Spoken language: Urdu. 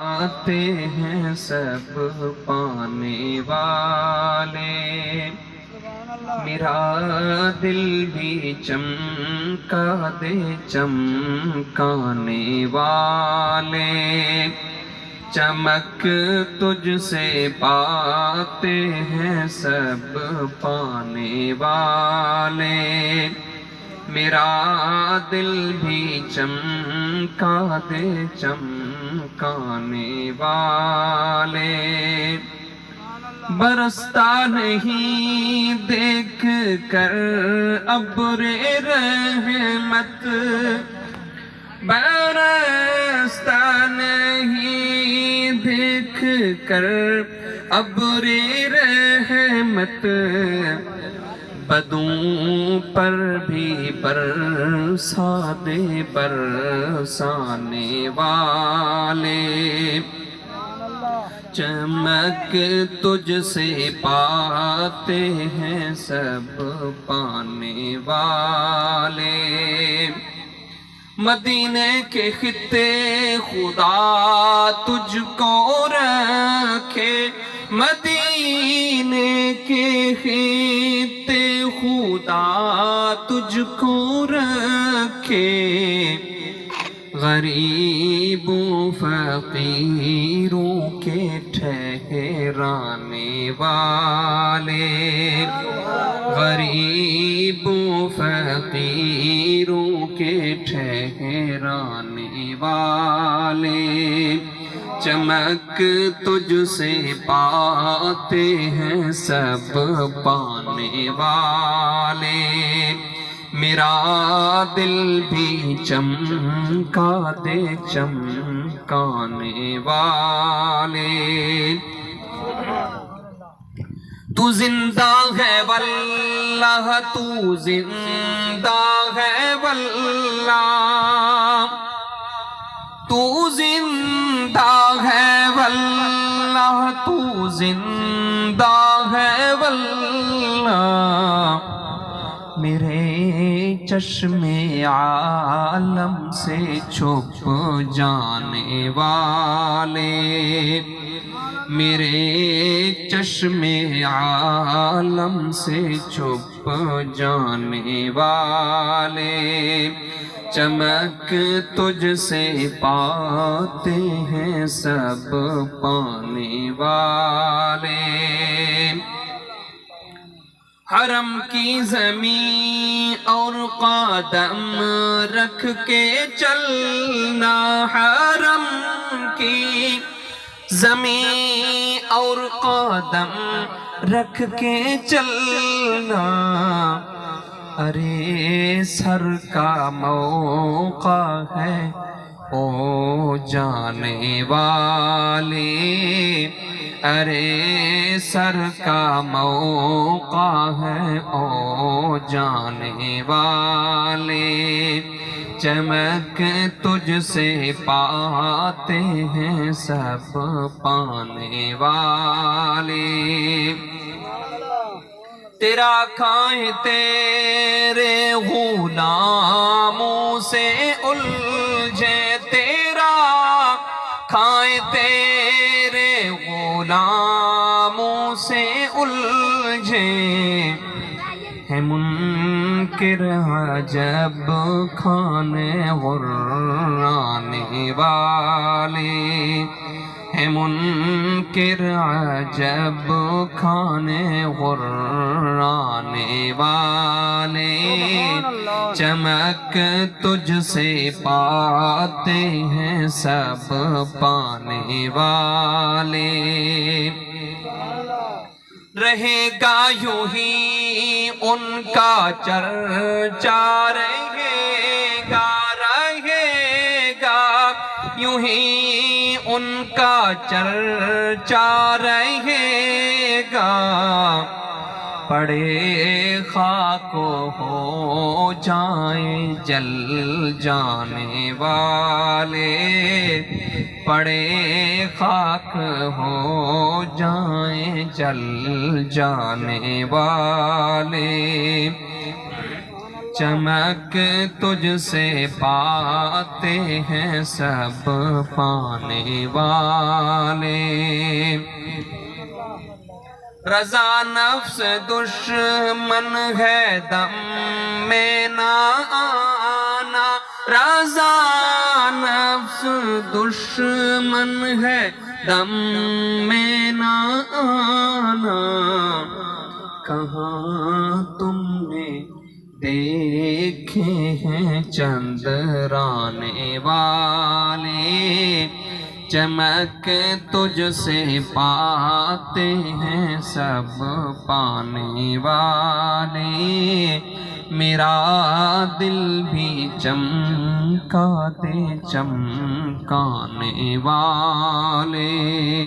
آتے ہیں سب پانے والے، میرا دل بھی چمکا دے چمکانے والے، چمک تجھ سے پاتے ہیں سب پانے والے، میرا دل بھی چمکا دے چمکانے والے، برستا نہیں دیکھ کر ابر رحمت، برستا نہیں دیکھ کر ابر رحمت، بدوں پر بھی برسا دے برسانے والے، چمک تجھ سے پاتے ہیں سب پانے والے، مدینے کے خطے خدا تجھ کو رکھے، مدینے کے خطے خدا تجھ کو رکھے، غریبوں فقیروں کے ٹھہرانے والے، غریبوں فقیروں کے ٹھہرانے والے، چمک تجھ سے پاتے ہیں سب پانے والے، میرا دل بھی چمکا دے چمکانے والے، تو زندہ ہے واللہ تو زندہ ہے واللہ، تو زندہ ہے واللہ تو زندہ ہے واللہ، میرے چشم عالم سے چھپ جانے والے، میرے چشم عالم سے چھپ جانے والے، چمک تجھ سے پاتے ہیں سب پانے والے، حرم کی زمین اور قدم رکھ کے چلنا، حرم کی زمین اور قدم رکھ کے چلنا، ارے سر کا موقع ہے او جانے والے، ارے سر کا موقع ہے او جانے والے، چمک تجھ سے پاتے ہیں سب پانے والے، تیرا کھائیں تیرے غلاموں سے الجھے، تیرا کھائیں تیرے غلاموں سے الجھے، ہے منکر عجب کھانے غرانے والے، ہے منکر عجب کھانے غرانے والے، چمک تجھ سے پاتے ہیں سب پانے والے، رہے گا یوں ہی ان کا چرچا، رہے گا یوں ہی ان کا چرچا رہے گا، پڑے خاک ہو جائیں جل جانے والے، پڑے خاک ہو جائیں جل جانے والے، چمک تجھ سے پاتے ہیں سب پانے والے، رضا نفس دشمن ہے دم میں نہ آنا، رضا نفس دشمن ہے دم میں نہ آنا، کہاں تم نے دیکھے ہیں چندرانے والے، چمک تجھ سے پاتے ہیں سب پانے والے، میرا دل بھی چمکا دے چمکانے والے۔